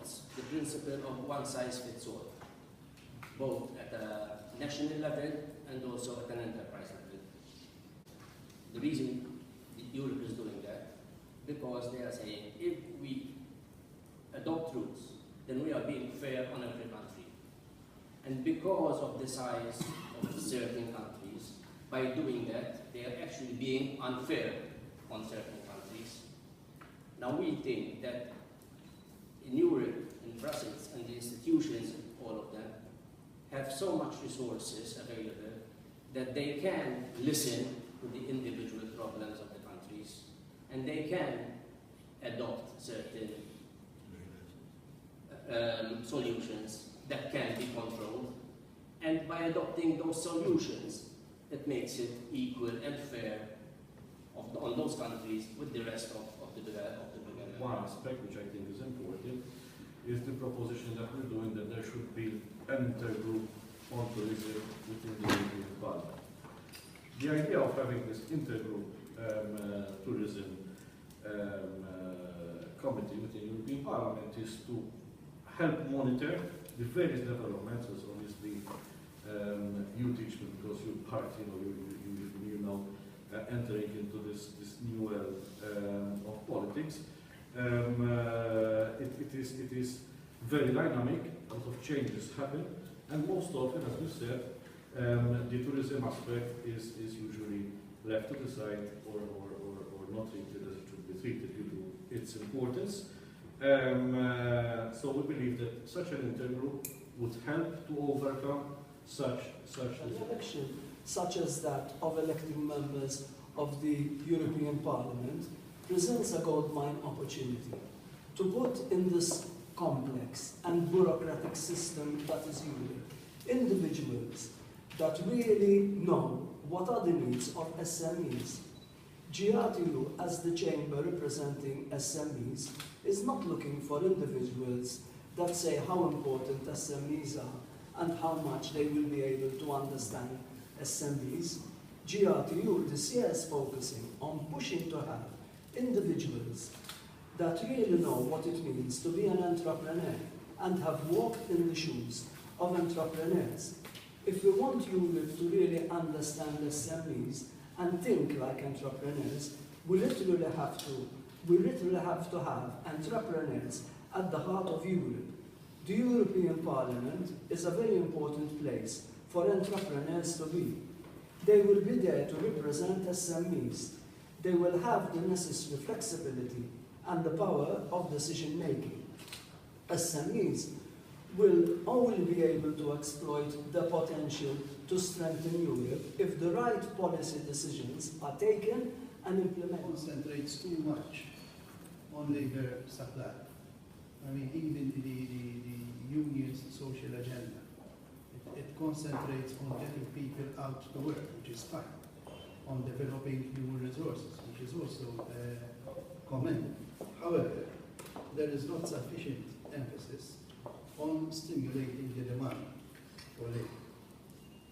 adopts the principle of one size fits all, both at a national level and also at an enterprise level. The reason Europe is doing that, because they are saying if we adopt rules, then we are being fair on every country. And because of the size of certain countries, by doing that, they are actually being unfair on certain countries. Now we think that in Europe, in Brussels, and the institutions, all of them, have so much resources available that they can listen to the individual problems of the countries, and they can adopt certain solutions that can be controlled. And by adopting those solutions, it makes it equal and fair on those countries with the rest of the development. One aspect which I think is important is the proposition that we're doing that there should be an intergroup on tourism within the European Parliament. The idea of having this intergroup tourism committee within the European Parliament is to help monitor the various developments, as obviously you teach me because you're part, you know, entering into this new world of politics. It is very dynamic, a lot of changes happen, and most often, as you said, the tourism aspect is usually left to the side or not treated as it should be treated due to its importance. So we believe that such an intergroup would help to overcome such an election such as that of electing members of the European Parliament presents a goldmine opportunity to put in this complex and bureaucratic system that is Europe individuals that really know what are the needs of SMEs. GRTU, as the chamber representing SMEs, is not looking for individuals that say how important SMEs are and how much they will be able to understand SMEs. GRTU this year is focusing on pushing to have individuals that really know what it means to be an entrepreneur and have walked in the shoes of entrepreneurs. If we want Europe to really understand SMEs and think like entrepreneurs, we literally have to have entrepreneurs at the heart of Europe. The European Parliament is a very important place for entrepreneurs to be. They will be there to represent SMEs. They will have the necessary flexibility and the power of decision making. SMEs will only be able to exploit the potential to strengthen Europe if the right policy decisions are taken and implemented. Concentrates too much on labor supply. I mean, even the union's social agenda. It concentrates on getting people out to work, which is fine, on developing human resources, which is also commendable. However, there is not sufficient emphasis on stimulating the demand for labor.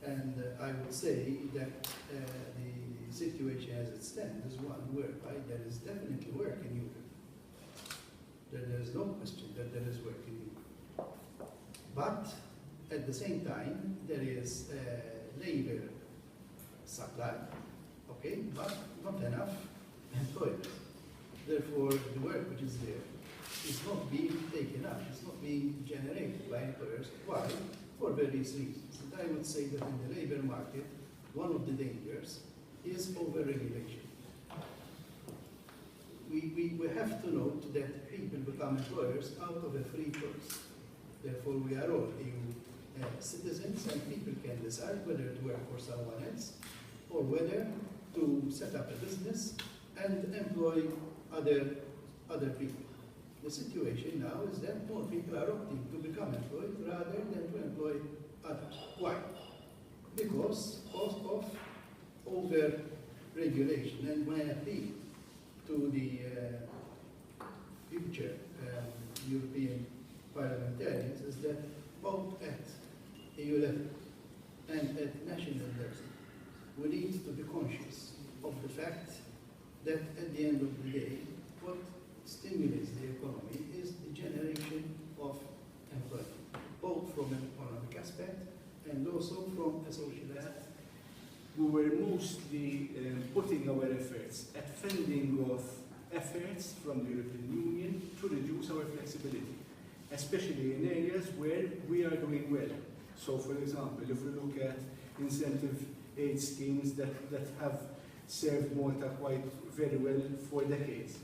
And I would say that the situation as it stands is one whereby there is definitely work in Europe. There is no question that there is work in Europe. But at the same time, there is labor supply, okay, but not enough employment. Therefore, the work which is there is not being taken up, it's not being generated by employers. Why? For various reasons. And I would say that in the labor market, one of the dangers is over-regulation. We have to note that people become employers out of a free choice. Therefore, we are all EU citizens, and people can decide whether to work for someone else or whether to set up a business and employ other people. The situation now is that more people are opting to become employed rather than to employ others. Why? Because of over-regulation. And my appeal to the future European parliamentarians is that both at EU level and at national level, we need to be conscious of the fact that at the end of the day, what stimulates the economy is the generation of from an economic aspect and also from a social aspect. We were mostly putting our efforts at fending off efforts from the European Union to reduce our flexibility, especially in areas where we are doing well. So, for example, if we look at incentive aid schemes that have served Malta quite very well for decades,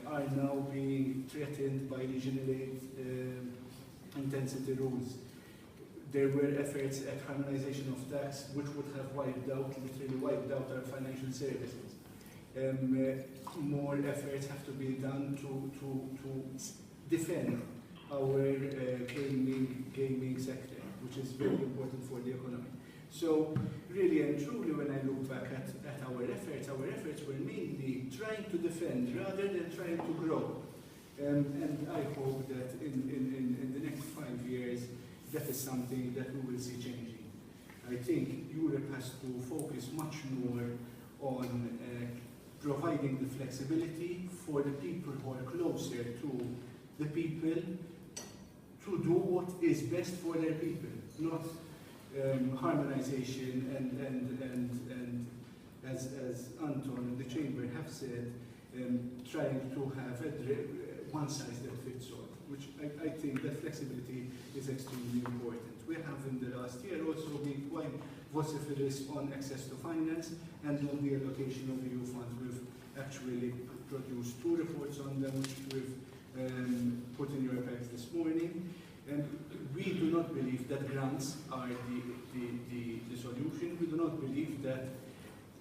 are now being threatened by regional aid intensity rules. There were efforts at harmonization of tax, which would have literally wiped out our financial services. More efforts have to be done to defend our gaming sector, which is very important for the economy. So really and truly, when I look back at our efforts were mainly trying to defend rather than trying to grow. And I hope that in the next 5 years, that is something that we will see changing. I think Europe has to focus much more on providing the flexibility for the people who are closer to the people to do what is best for their people, not harmonization and as Anton and the Chamber have said, trying to have one size that fits all, which I think that flexibility is extremely important. We have in the last year also been quite vociferous on access to finance and on the allocation of EU funds. We've actually produced 2 reports on them, which we've put in your packs this morning. And we do not believe that grants are the solution. We do not believe that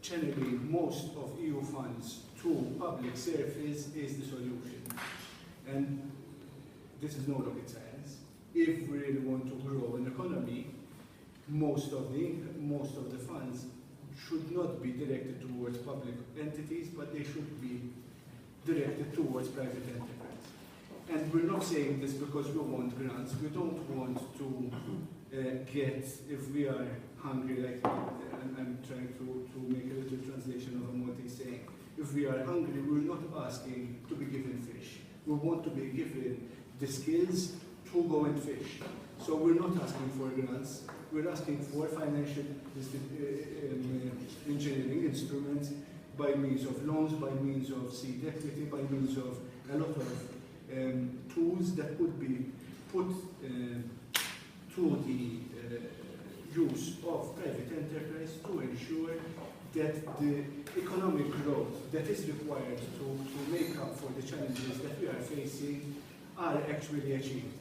channeling most of EU funds to public service is the solution. And this is no rocket science. If we really want to grow an economy, most of the funds should not be directed towards public entities, but they should be directed towards private enterprise. And we're not saying this because we want grants. We don't want to get, if we are hungry, like I'm trying to make a little translation of what he's saying. If we are hungry, we're not asking to be given fish. We want to be given the skills to go and fish. So we're not asking for grants. We're asking for financial engineering instruments by means of loans, by means of seed equity, by means of a lot of tools that could be put to the use of private enterprise to ensure that the economic growth that is required to make up for the challenges that we are facing are actually achieved.